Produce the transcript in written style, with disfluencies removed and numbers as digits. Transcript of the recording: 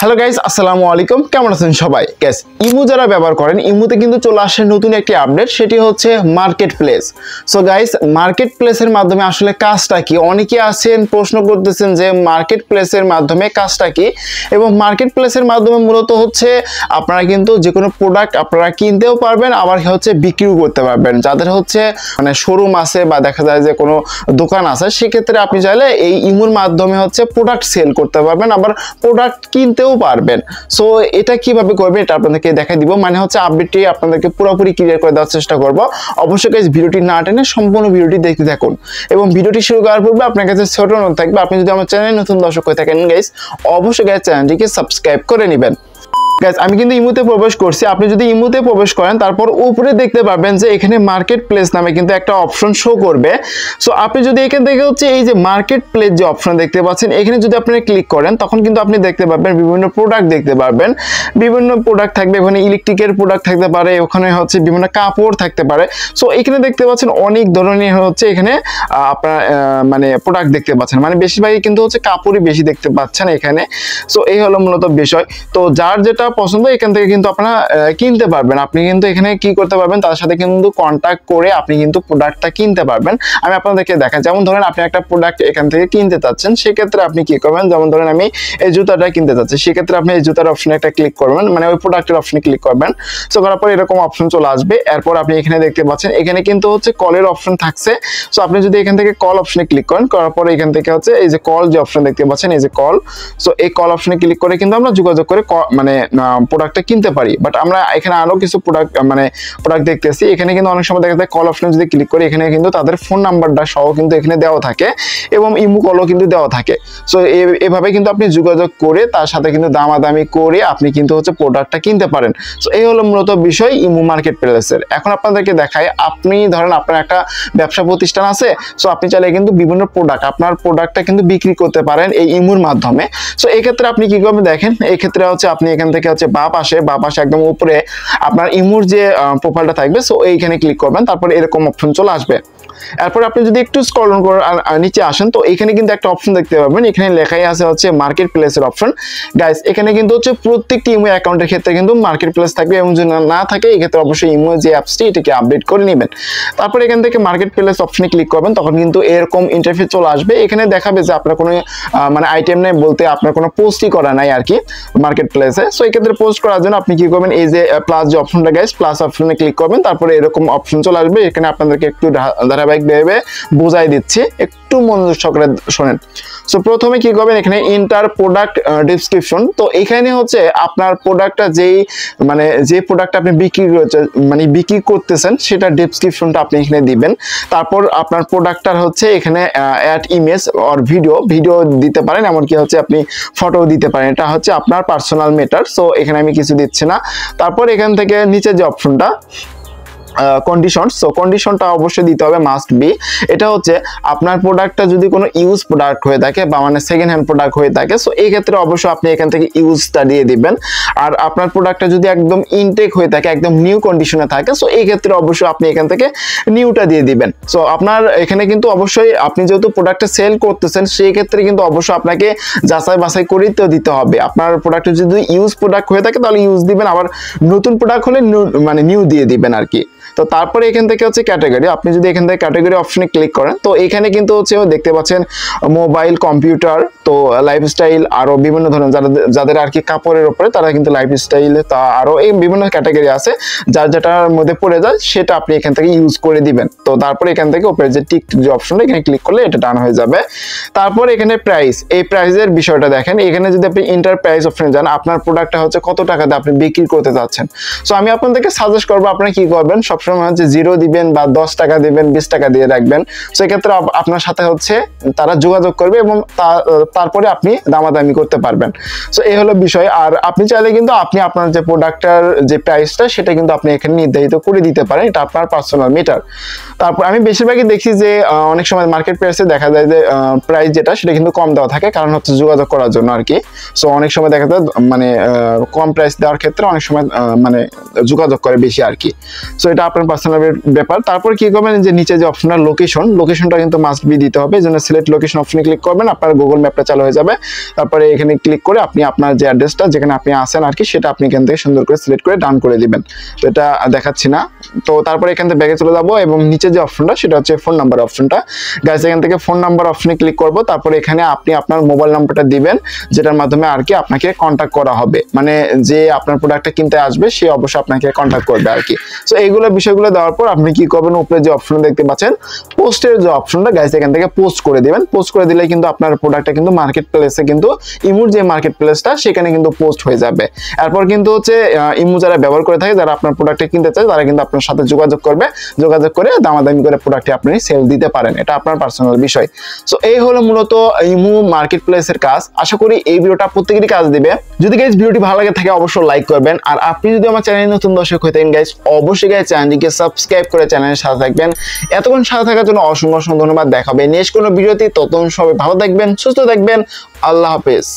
Hello guys, আসসালামু আলাইকুম। কেমন আছেন সবাই? গাইস, ইমো যারা ব্যবহার করেন, ইমোতে কিন্তু চলে আসে নতুন একটি আপডেট, সেটি হচ্ছে market place. So guys, market প্লেসের মাধ্যমে আসলে কাজটা কি? অনেকে আছেন প্রশ্ন করতেছেন যে মার্কেট প্লেসের মাধ্যমে কাজটা কি, এবং মার্কেট প্লেসের মাধ্যমে মূলত হচ্ছে আপনারা কিন্তু যে কোনো প্রোডাক্ট আপনারা কিনতেও পারবেন, আবার হচ্ছে বিক্রিও করতে পারবেন। যাদের হচ্ছে মানে শোরুম আছে বা দেখা যায় যে কোনো দোকান আছে, সেক্ষেত্রে আপনি চাইলে এই ইমোর মাধ্যমে হচ্ছে প্রোডাক্ট সেল করতে পারবেন, আবার প্রোডাক্ট কিনতেও পারবেন। সো এটা কিভাবে করবেন এটা আপনাদেরকে দেখাই দিব। মানে হচ্ছে আপডেটটি আপনাদেরকে পুরোপুরি ক্লিয়ার করে দেওয়ার চেষ্টা করব। অবশ্যই গাইস, ভিডিওটি না টেনে সম্পূর্ণ ভিডিওটি দেখতে থাকুন, এবং ভিডিওটি শুরু করার পূর্বে আপনার কাছে ছোট অনুরোধ থাকবে, আপনি যদি আমার চ্যানেলে নতুন দর্শক হয়ে থাকেন গাইস, অবশ্যই গাইস চ্যানেলটিকে সাবস্ক্রাইব করে নেবেন। গাইস, আমি কিন্তু ইমোতে প্রবেশ করছি। আপনি যদি ইমোতে প্রবেশ করেন, তারপর উপরে দেখতে পারবেন যে এখানে মার্কেট প্লেস নামে কিন্তু একটা অপশন শো করবে। সো আপনি যদি এখান থেকে হচ্ছে এই যে মার্কেট প্লেস যে অপশন দেখতে পাচ্ছেন, এখানে যদি আপনি ক্লিক করেন, তখন কিন্তু আপনি দেখতে পাবেন বিভিন্ন প্রোডাক্ট দেখতে পারবেন। বিভিন্ন প্রোডাক্ট থাকবে, ওখানে ইলেকট্রিকের প্রোডাক্ট থাকতে পারে, ওখানে হচ্ছে বিভিন্ন কাপড় থাকতে পারে। সো এখানে দেখতে পাচ্ছেন অনেক ধরনের হচ্ছে এখানে আপনার মানে প্রোডাক্ট দেখতে পাচ্ছেন, মানে বেশিরভাগই কিন্তু হচ্ছে কাপড়ই বেশি দেখতে পাচ্ছেন এখানে। সো এই হলো মূলত বিষয়। তো যার যেটা পছন্দ এখান থেকে কিন্তু আপনারা কিনতে পারবেন। আপনি কিন্তু এখানে কি করতে পারবেন, তার সাথে কিন্তু কন্ট্যাক্ট করে আপনি কিন্তু প্রোডাক্টটা কিনতে পারবেন। আমি আপনাদেরকে দেখাই। যেমন ধরেন আপনি একটা প্রোডাক্ট এখান থেকে কিনতে চাচ্ছেন, সেক্ষেত্রে আপনি কি করবেন, যেমন ধরেন আমি এই জুতাটা কিনতে চাচ্ছি, সেক্ষেত্রে আপনি এই জুতার অপশনে একটা ক্লিক করবেন, মানে ওই প্রোডাক্টের অপশনে ক্লিক করবেন। সো করার পর এরকম অপশন চলে আসবে। এরপর আপনি এখানে দেখতে পাচ্ছেন এখানে কিন্তু হচ্ছে কলের অপশন থাকছে। সো আপনি যদি এখান থেকে কল অপশনে ক্লিক করেন, করার পর এখান থেকে হচ্ছে এই যে কল যে অপশন দেখতে পাচ্ছেন, এই যে কল। সো এই কল অপশনে ক্লিক করে কিন্তু আমরা যোগাযোগ করে মানে প্রোডাক্টটা কিনতে পারি। বাট আমরা এখানে আরো কিছু প্রোডাক্ট দেখতেছি। এখানে কিন্তু অনেক সময় দেখা যায় কল অপশনে যদি ক্লিক করি, এখানে কিন্তু তাদের ফোন নাম্বারটা সহ কিন্তু এখানে দেওয়া থাকে, এবং ইমো কলও কিন্তু দেওয়া থাকে। সো এভাবে কিন্তু আপনি যোগাযোগ করে তার সাথে কিন্তু দামাদামি করে আপনি কিন্তু হচ্ছে প্রোডাক্টটা কিনতে পারেন। সো এই হলো মূলত বিষয় ইমো মার্কেট প্লেসের। এখন আপনাদেরকে দেখাই, আপনি ধরেন আপনার একটা ব্যবসা প্রতিষ্ঠান আছে। সো আপনি চাইলে কিন্তু বিভিন্ন প্রোডাক্ট, আপনার প্রোডাক্টটা কিন্তু বিক্রি করতে পারেন এই ইমোর মাধ্যমে। সো এই ক্ষেত্রে আপনি কি করবেন দেখেন, এই ক্ষেত্রে হচ্ছে আপনি এখান থেকে হচ্ছে বাম পাশে একদম উপরে আপনার ইমোর যে প্রোফাইলটা থাকবে, সো এইখানে ক্লিক করবেন, তারপরে এরকম অপশন চলে আসবে। এরপর আপনি যদি একটু স্ক্রল ডাউন করে নিচে আসেন, তো এখানে কিন্তু একটা অপশন দেখতে পাবেন, এখানে লেখাই আছে হচ্ছে মার্কেট প্লেসের অপশন। গাইস, এখানে কিন্তু হচ্ছে প্রত্যেকটি ইমো অ্যাকাউন্টের ক্ষেত্রে কিন্তু মার্কেট প্লেস থাকবে, এবং যদি না থাকে এই ক্ষেত্রে অবশ্যই ইমো যে অ্যাপসটি এটাকে আপডেট করে নেবেন। তারপর এখান থেকে মার্কেট প্লেস অপশনে ক্লিক করবেন, তখন কিন্তু এরকম ইন্টারফেস চলে আসবে। এখানে দেখাবে যে আপনার কোনো মানে আইটেম নেই, বলতে আপনার কোনো পোস্টই করা নাই আর কি মার্কেট প্লেসে। সো এই ক্ষেত্রে পোস্ট করার জন্য আপনি কি করবেন, এই যে প্লাস যে অপশনটা গাইস, প্লাস অপশনে ক্লিক করবেন, তারপরে এরকম অপশন চলে আসবে। এখানে আপনাদেরকে একটু ধারাবাহিকভাবে বোঝাই দিচ্ছি, একটু মনোযোগ সহকারে শোনেন। সো প্রথমে কি করবেন, এখানে ইন্টার প্রোডাক্ট ডেসক্রিপশন। তো এখানে হচ্ছে আপনার প্রোডাক্টটা যে প্রোডাক্টটা আপনি বিক্রি করতেছেন, সেটা ডেসক্রিপশনটা আপনি এখানে দিবেন। তারপর আপনার প্রোডাক্টটার হচ্ছে এখানে অ্যাড ইমেজ অর ভিডিও দিতে পারেন, এমনকি হচ্ছে আপনি ফটো দিতে পারেন। এটা হচ্ছে আপনার পার্সোনাল ম্যাটার। সো এখানে আমি কিছু দিচ্ছি না। তারপর এখান থেকে নিচে যে অপশনটা কন্ডিশন, সো কন্ডিশনটা অবশ্যই দিতে হবে, মাস্ট বি। এটা হচ্ছে আপনার প্রোডাক্টটা যদি কোনো ইউজ প্রোডাক্ট হয়ে থাকে বা মানে সেকেন্ড হ্যান্ড প্রোডাক্ট হয়ে থাকে, সো এই ক্ষেত্রে অবশ্যই আপনি এখান থেকে ইউজটা দিয়ে দিবেন। আর আপনার প্রোডাক্টটা যদি একদম ইনটেক হয়ে থাকে, একদম নিউ কন্ডিশনে থাকে, সো এই ক্ষেত্রে অবশ্যই আপনি এখান থেকে নিউটা দিয়ে দিবেন। সো আপনার এখানে কিন্তু অবশ্যই আপনি যেহেতু প্রোডাক্টটা সেল করতেছেন, সেই ক্ষেত্রে কিন্তু অবশ্যই আপনাকে যাচাই বাছাই করেই তো দিতে হবে। আপনার প্রোডাক্টটা যদি ইউজ প্রোডাক্ট হয়ে থাকে তাহলে ইউজ দিবেন, আবার নতুন প্রোডাক্ট হলে নিউ দিয়ে দিবেন আর কি। তো তারপরে এখান থেকে হচ্ছে ক্যাটাগরি, আপনি যদি এখান থেকে ক্যাটাগরি অপশনে ক্লিক করেন, তো এখানে কিন্তু হচ্ছে দেখতে পাচ্ছেন মোবাইল, কম্পিউটার, তো লাইফস্টাইল, আরো বিভিন্ন ধরনের যাদের আর কি কাপড়ের উপরে, তারা কিন্তু লাইফস্টাইল, তা আরো এই বিভিন্ন ক্যাটাগরি আছে, যার যেটার মধ্যে পড়ে যায় সেটা আপনি এখান থেকে ইউজ করে দিবেন। তো তারপরে এখান থেকে উপরে যে টিক যে অপশনটা, এখানে ক্লিক করলে এটা ডান হয়ে যাবে। তারপর এখানে প্রাইস, এই প্রাইসের বিষয়টা দেখেন। এখানে যদি আপনি ইন্টার প্রাইস অপশনে যান, আপনার প্রোডাক্টটা হচ্ছে কত টাকাতে আপনি বিক্রি করতে চাচ্ছেন। সো আমি আপনাদেরকে সাজেস্ট করবো আপনারা কি করবেন, সবসময় হচ্ছে 0 দিবেন বা 10 টাকা দিবেন, 20 টাকা দিয়ে রাখবেন। সেক্ষেত্রে আপনার সাথে হচ্ছে তারা যোগাযোগ করবে, এবং তারপরে আপনি দামাদামি করতে পারবেন। সো এই হলো বিষয়। আর আপনি চাইলে কিন্তু আপনি আপনার যে প্রোডাক্টটার যে প্রাইসটা, সেটা কিন্তু আপনি এখানে নির্ধারিত করে দিতে পারেন, এটা আপনার পার্সোনাল মিটার। তারপর আমি বেশিরভাগই দেখি যে অনেক সময় মার্কেট প্লেসে দেখা যায় যে প্রাইস যেটা, সেটা কিন্তু কম দেওয়া থাকে, কারণ হচ্ছে যোগাযোগ করার জন্য আর কি। সো অনেক সময় দেখা যায় মানে কম প্রাইস দেওয়ার ক্ষেত্রে অনেক সময় মানে যোগাযোগ করে বেশি আর কি। সো এটা আপনার পার্সোনাল ব্যাপার। তারপর কি করবেন, যে নিচে যে অপশনটা লোকেশনটা কিন্তু মাস্ট বি দিতে হবে। এই জন্য সিলেক্ট লোকেশন অপশনে ক্লিক করবেন, আপনার গুগল ম্যাপটা চালু হয়ে যাবে। তারপরে এখানে ক্লিক করে আপনি আপনার যে অ্যাড্রেসটা যেখানে আপনি আছেন আর কি, সেটা আপনি এখান থেকে সুন্দর করে সিলেক্ট করে ডান করে দিবেন। তো এটা দেখাচ্ছি না। তো তারপরে এখান থেকে ব্যাগে চলে যাবো এবং নিচে যে অপশনটা সেটা হচ্ছে ফোন নাম্বার অপশনটা। গাইস এখান থেকে ফোন নাম্বার অপশনে ক্লিক করব। তারপরে এখানে আপনি আপনার মোবাইল নাম্বারটা দিবেন, যেটার মাধ্যমে আর কি আপনাকে কন্ট্যাক্ট করা হবে, মানে যে আপনার প্রোডাক্টটা কিনতে আসবে সে অবশ্যই আপনাকে কন্ট্যাক্ট করবে আর কি। সো এইগুলো বিষয়গুলো দেওয়ার পর আপনি কি করবেন, উপরে যে অপশন দেখতে পাচ্ছেন পোস্টের যে অপশনটা, গাইস এখান থেকে পোস্ট করে দিবেন। পোস্ট করে দিলে কিন্তু আপনার প্রোডাক্টটা কিন্তু মার্কেট প্লেসে কিন্তু ইমুর যে মার্কেট প্লেসটা সেখানে কিন্তু পোস্ট হয়ে যাবে। এরপর কিন্তু হচ্ছে ইমু যারা ব্যবহার করে থাকে, যারা আপনার প্রোডাক্টটা কিনতে চায়, তারা কিন্তু আপনার সাথে যোগাযোগ করবে, যোগাযোগ করে দামাদামি করে প্রোডাক্টটি আপনি সেল দিতে পারেন। এটা আপনার পার্সোনাল বিষয়। সো এই হলো মূলত ইমু মার্কেট প্লেসের কাজ। আশা করি এই ভিডিওটা প্রত্যেকেরই কাজ দিবে। যদি গাইস ভিডিওটি ভালো লাগে থাকে অবশ্যই লাইক করবেন, আর আপনি যদি আমার চ্যানেলে নতুন দর্শক হয়ে থাকেন গাইস অবশ্যই গাইস চ্যানেলটিকে সাবস্ক্রাইব করে চ্যানেলের সাথে থাকবেন। এতক্ষণ সাথে থাকার জন্য অসংখ্য ধন্যবাদ। দেখা হবে নেক্সট কোনো ভিডিওতে। ততক্ষণ সবাই ভালো থাকবেন, সুস্থ থাকবেন। আল্লাহ হাফেজ।